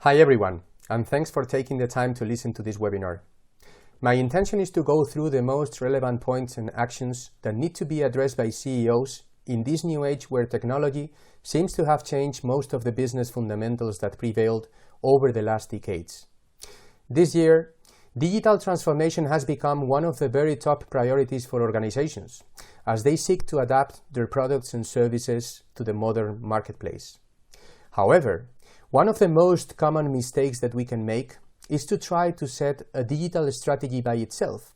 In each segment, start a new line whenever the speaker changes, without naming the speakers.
Hi everyone, and thanks for taking the time to listen to this webinar. My intention is to go through the most relevant points and actions that need to be addressed by CEOs in this new age where technology seems to have changed most of the business fundamentals that prevailed over the last decades. This year, digital transformation has become one of the very top priorities for organizations as they seek to adapt their products and services to the modern marketplace. However, one of the most common mistakes that we can make is to try to set a digital strategy by itself,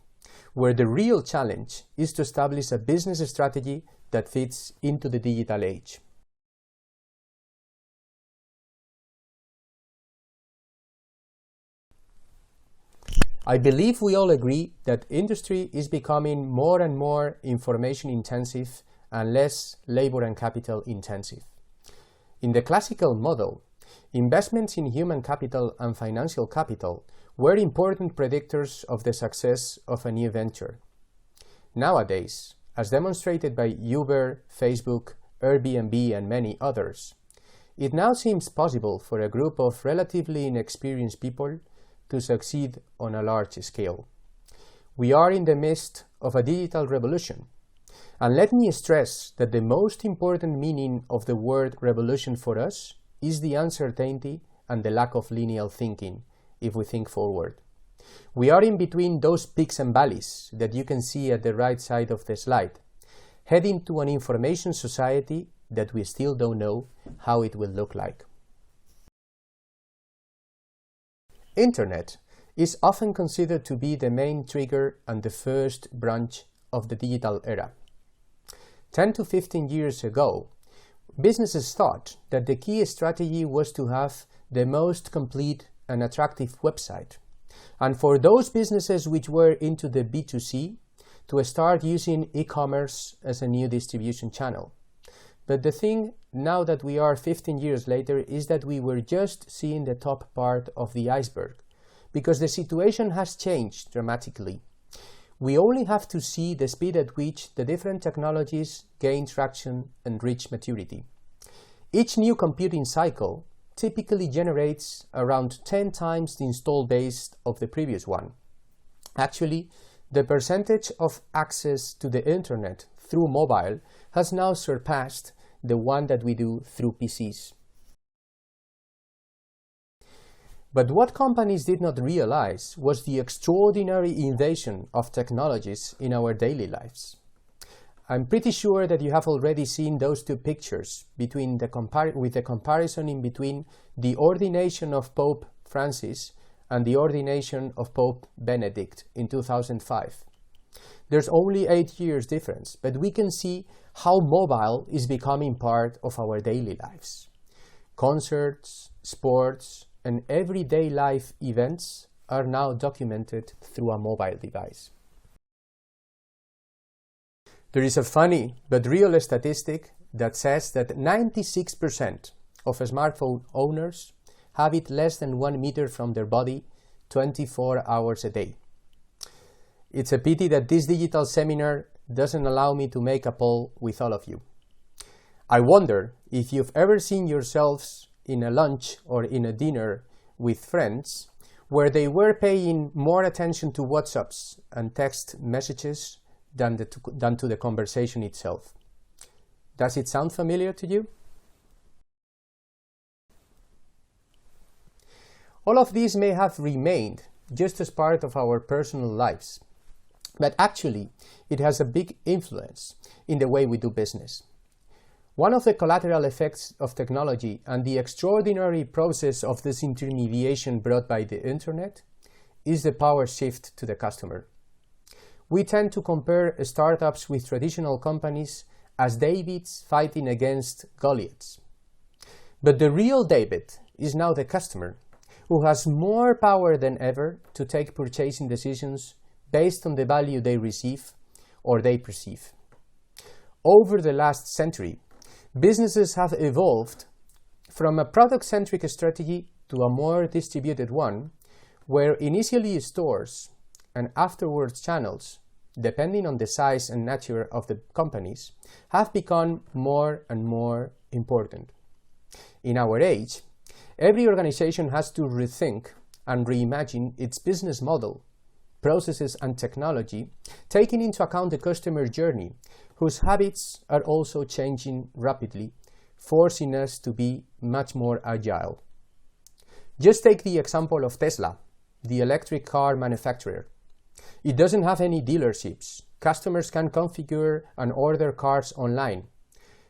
where the real challenge is to establish a business strategy that fits into the digital age. I believe we all agree that industry is becoming more and more information intensive and less labor and capital intensive. In the classical model, investments in human capital and financial capital were important predictors of the success of a new venture. Nowadays, as demonstrated by Uber, Facebook, Airbnb, and many others, it now seems possible for a group of relatively inexperienced people to succeed on a large scale. We are in the midst of a digital revolution. And let me stress that the most important meaning of the word revolution for us is the uncertainty and the lack of linear thinking, if we think forward. We are in between those peaks and valleys that you can see at the right side of the slide, heading to an information society that we still don't know how it will look like. Internet is often considered to be the main trigger and the first branch of the digital era. 10 to 15 years ago, businesses thought that the key strategy was to have the most complete and attractive website, and for those businesses which were into the B2C, to start using e-commerce as a new distribution channel. But the thing, now that we are 15 years later, is that we were just seeing the top part of the iceberg, because the situation has changed dramatically. We only have to see the speed at which the different technologies gain traction and reach maturity. Each new computing cycle typically generates around 10 times the install base of the previous one. Actually, the percentage of access to the internet through mobile has now surpassed the one that we do through PCs. But what companies did not realize was the extraordinary invasion of technologies in our daily lives. I'm pretty sure that you have already seen those two pictures with the comparison in between the ordination of Pope Francis and the ordination of Pope Benedict in 2005. There's only 8 years difference, but we can see how mobile is becoming part of our daily lives. Concerts, sports, and everyday life events are now documented through a mobile device. There is a funny but real statistic that says that 96% of smartphone owners have it less than 1 meter from their body 24 hours a day. It's a pity that this digital seminar doesn't allow me to make a poll with all of you. I wonder if you've ever seen yourselves in a lunch or in a dinner with friends where they were paying more attention to WhatsApps and text messages than to the conversation itself. Does it sound familiar to you? All of these may have remained just as part of our personal lives, but actually it has a big influence in the way we do business. One of the collateral effects of technology and the extraordinary process of disintermediation brought by the internet is the power shift to the customer. We tend to compare startups with traditional companies as Davids fighting against Goliaths. But the real David is now the customer, who has more power than ever to take purchasing decisions based on the value they receive or they perceive. Over the last century, businesses have evolved from a product-centric strategy to a more distributed one, where initially stores and afterwards channels, depending on the size and nature of the companies, have become more and more important. In our age, Every organization has to rethink and reimagine its business model, processes and technology, taking into account the customer journey, whose habits are also changing rapidly, forcing us to be much more agile. Just take the example of Tesla, the electric car manufacturer. It doesn't have any dealerships. Customers can configure and order cars online.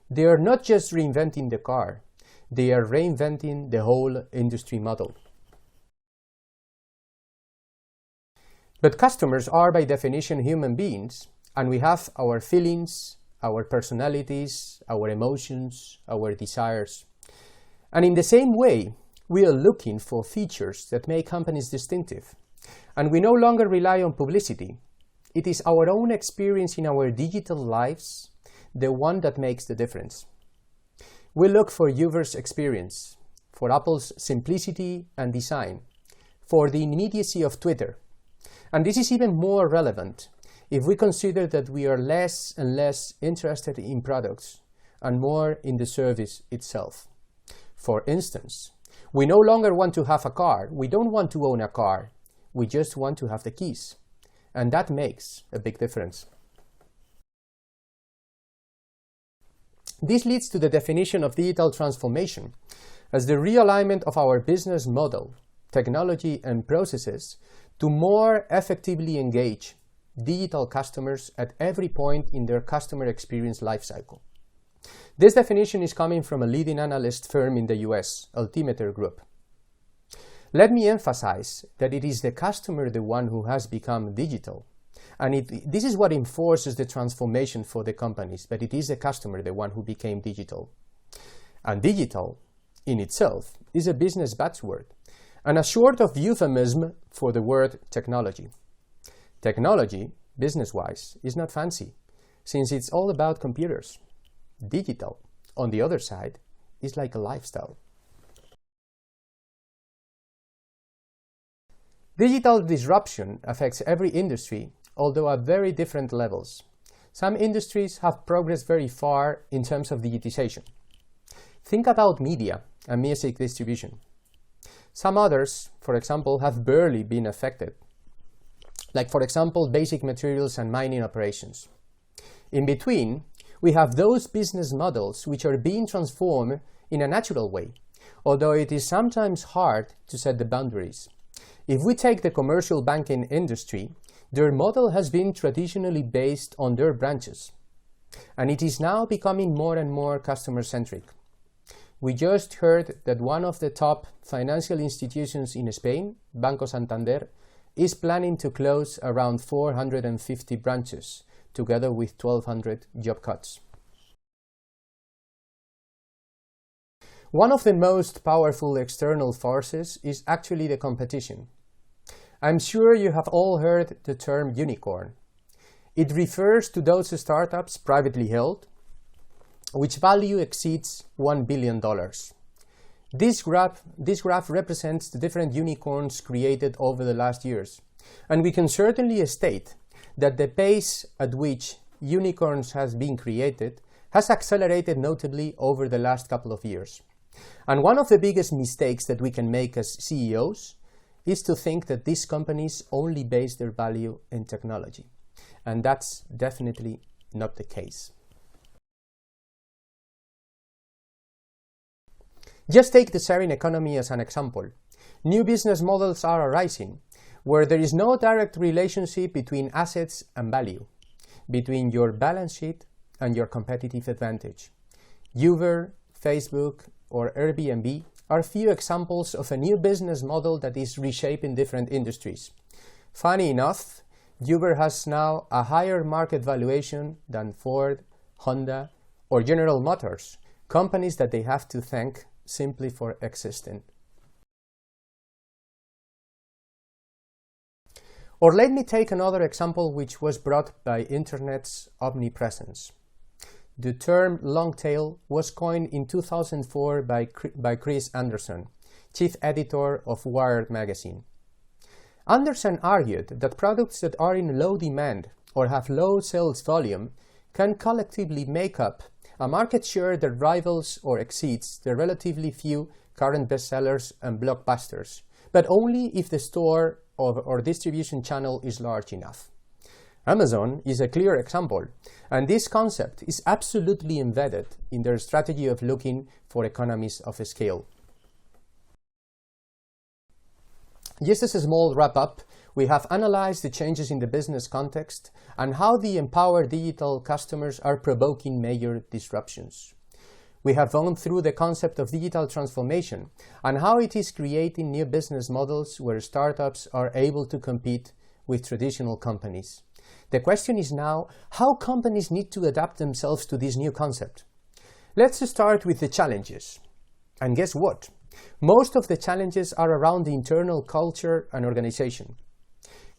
They are not just reinventing the car, they are reinventing the whole industry model. But customers are by definition human beings, and we have our feelings, our personalities, our emotions, our desires. And in the same way, we are looking for features that make companies distinctive. And we no longer rely on publicity. It is our own experience in our digital lives, the one that makes the difference. We look for users' experience, for Apple's simplicity and design, for the immediacy of Twitter. And this is even more relevant if we consider that we are less and less interested in products and more in the service itself. For instance, we no longer want to have a car. We don't want to own a car. We just want to have the keys. And that makes a big difference. This leads to the definition of digital transformation as the realignment of our business model, technology and processes to more effectively engage digital customers at every point in their customer experience lifecycle. This definition is coming from a leading analyst firm in the US, Altimeter Group. Let me emphasize that it is the customer the one who has become digital. And this is what enforces the transformation for the companies, but it is the customer the one who became digital. And digital, in itself, is a business buzzword, and a sort of euphemism for the word technology. Technology, business-wise, is not fancy, since it's all about computers. Digital, on the other side, is like a lifestyle. Digital disruption affects every industry, although at very different levels. Some industries have progressed very far in terms of digitization. Think about media and music distribution. Some others, for example, have barely been affected, like for example basic materials and mining operations. In between, we have those business models which are being transformed in a natural way, although it is sometimes hard to set the boundaries. If we take the commercial banking industry, their model has been traditionally based on their branches, and it is now becoming more and more customer-centric. We just heard that one of the top financial institutions in Spain, Banco Santander, is planning to close around 450 branches, together with 1,200 job cuts. One of the most powerful external forces is actually the competition. I'm sure you have all heard the term unicorn. It refers to those startups privately held, which value exceeds $1 billion. This graph represents the different unicorns created over the last years, and we can certainly state that the pace at which unicorns has been created has accelerated notably over the last couple of years. And one of the biggest mistakes that we can make as CEOs is to think that these companies only base their value in technology. And that's definitely not the case. Just take the sharing economy as an example. New business models are arising where there is no direct relationship between assets and value, between your balance sheet and your competitive advantage. Uber, Facebook, or Airbnb are few examples of a new business model that is reshaping different industries. Funny enough, Uber has now a higher market valuation than Ford, Honda, or General Motors, companies that they have to thank simply for existing. Or let me take another example which was brought by Internet's omnipresence. The term long tail was coined in 2004 by Chris Anderson, chief editor of Wired magazine. Anderson argued that products that are in low demand or have low sales volume can collectively make up a market share that rivals or exceeds the relatively few current bestsellers and blockbusters, but only if the store or distribution channel is large enough. Amazon is a clear example, and this concept is absolutely embedded in their strategy of looking for economies of scale. Just as a small wrap-up, we have analyzed the changes in the business context and how the empowered digital customers are provoking major disruptions. We have gone through the concept of digital transformation and how it is creating new business models where startups are able to compete with traditional companies. The question is now how companies need to adapt themselves to this new concept. Let's start with the challenges. And guess what? Most of the challenges are around the internal culture and organization.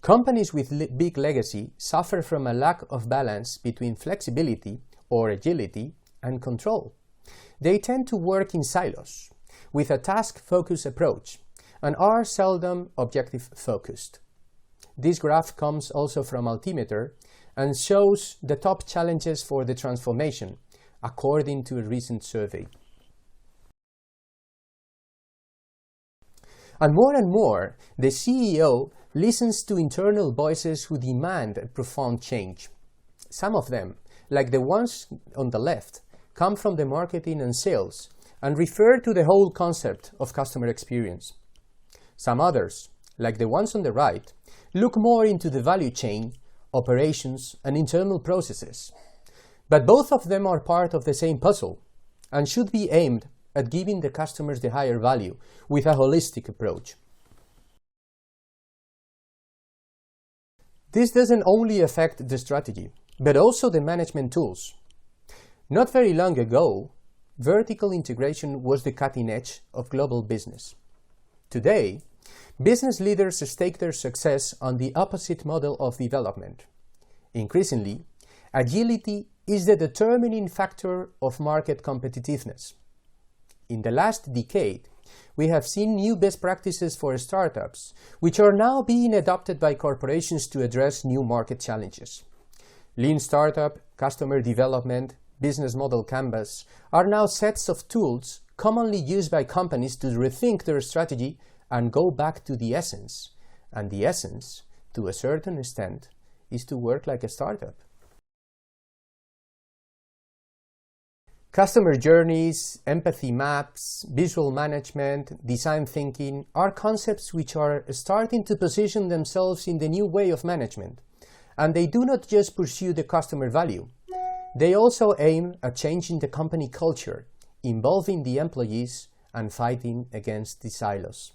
Companies with big legacy suffer from a lack of balance between flexibility or agility and control. They tend to work in silos with a task-focused approach and are seldom objective-focused. This graph comes also from Altimeter and shows the top challenges for the transformation, according to a recent survey. And more, the CEO listens to internal voices who demand a profound change. Some of them, like the ones on the left, come from the marketing and sales and refer to the whole concept of customer experience. Some others, like the ones on the right, look more into the value chain, operations, and internal processes. But both of them are part of the same puzzle and should be aimed at giving the customers the higher value with a holistic approach. This doesn't only affect the strategy, but also the management tools. Not very long ago, vertical integration was the cutting edge of global business. Today, business leaders stake their success on the opposite model of development. Increasingly, agility is the determining factor of market competitiveness. In the last decade, we have seen new best practices for startups, which are now being adopted by corporations to address new market challenges. Lean startup, customer development, business model canvas are now sets of tools commonly used by companies to rethink their strategy and go back to the essence. And the essence, to a certain extent, is to work like a startup. Customer journeys, empathy maps, visual management, design thinking are concepts which are starting to position themselves in the new way of management. And they do not just pursue the customer value. They also aim at changing the company culture, involving the employees and fighting against the silos.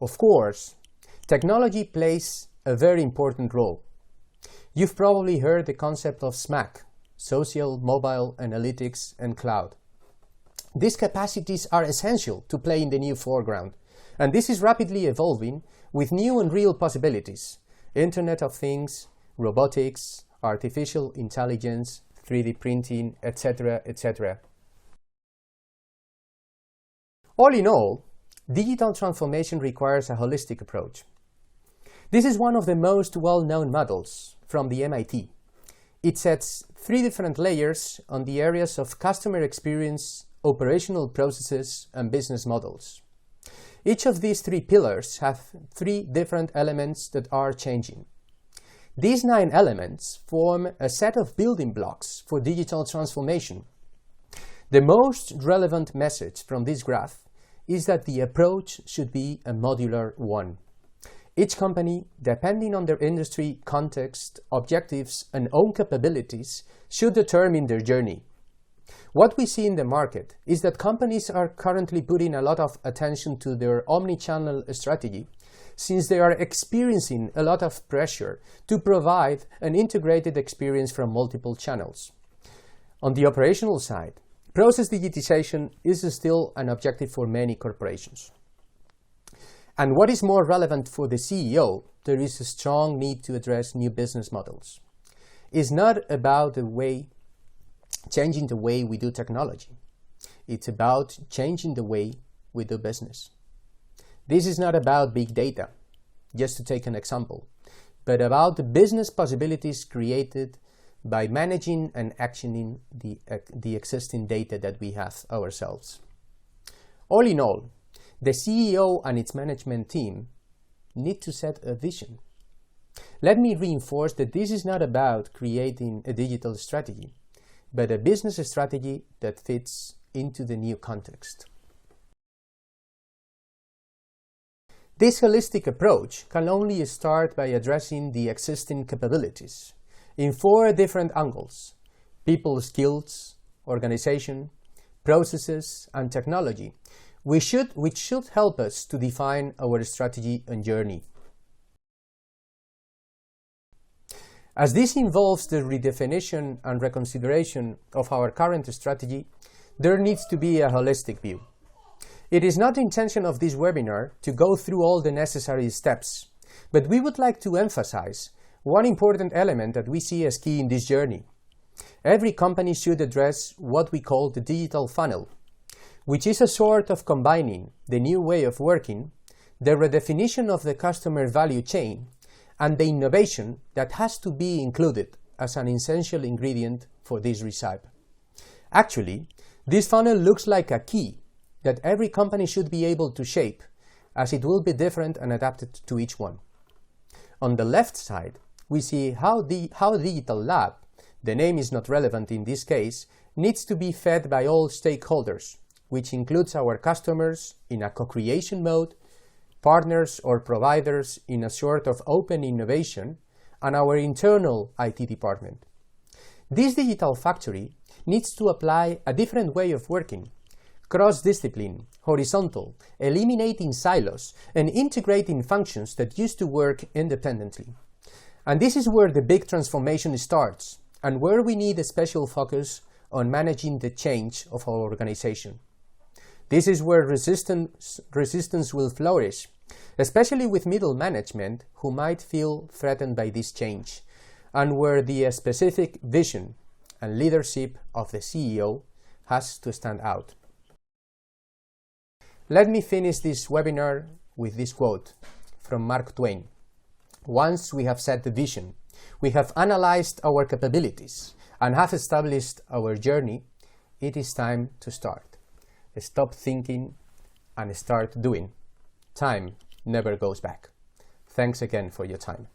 Of course, technology plays a very important role. You've probably heard the concept of SMAC, Social, Mobile, Analytics, and Cloud. These capacities are essential to play in the new foreground, and this is rapidly evolving with new and real possibilities: Internet of Things, robotics, artificial intelligence, 3D printing, etc., etc. All in all, digital transformation requires a holistic approach. This is one of the most well-known models from the MIT. It sets 3 different layers on the areas of customer experience, operational processes, and business models. Each of these 3 pillars have 3 different elements that are changing. These 9 elements form a set of building blocks for digital transformation. The most relevant message from this graph is that the approach should be a modular one. Each company, depending on their industry, context, objectives, and own capabilities, should determine their journey. What we see in the market is that companies are currently putting a lot of attention to their omni-channel strategy, since they are experiencing a lot of pressure to provide an integrated experience from multiple channels. On the operational side, process digitization is still an objective for many corporations. And what is more relevant for the CEO, there is a strong need to address new business models. It's not about changing the way we do technology. It's about changing the way we do business. This is not about big data. Just to take an example, but about the business possibilities created by managing and actioning the existing data that we have ourselves. All in all, the CEO and its management team need to set a vision. Let me reinforce that this is not about creating a digital strategy, but a business strategy that fits into the new context. This holistic approach can only start by addressing the existing capabilities in 4 different angles: people skills, organization, processes, and technology, which should help us to define our strategy and journey. As this involves the redefinition and reconsideration of our current strategy, there needs to be a holistic view. It is not the intention of this webinar to go through all the necessary steps, but we would like to emphasize one important element that we see as key in this journey. Every company should address what we call the digital funnel, which is a sort of combining the new way of working, the redefinition of the customer value chain, and the innovation that has to be included as an essential ingredient for this recipe. Actually, this funnel looks like a key that every company should be able to shape, as it will be different and adapted to each one. On the left side, we see how Digital Lab, the name is not relevant in this case, needs to be fed by all stakeholders, which includes our customers in a co-creation mode, partners or providers in a sort of open innovation, and our internal IT department. This digital factory needs to apply a different way of working, cross-discipline, horizontal, eliminating silos, and integrating functions that used to work independently. And this is where the big transformation starts, and where we need a special focus on managing the change of our organization. This is where resistance will flourish, especially with middle management who might feel threatened by this change, and where the specific vision and leadership of the CEO has to stand out. Let me finish this webinar with this quote from Mark Twain. Once we have set the vision, we have analyzed our capabilities, and have established our journey, it is time to start. Stop thinking and start doing. Time never goes back. Thanks again for your time.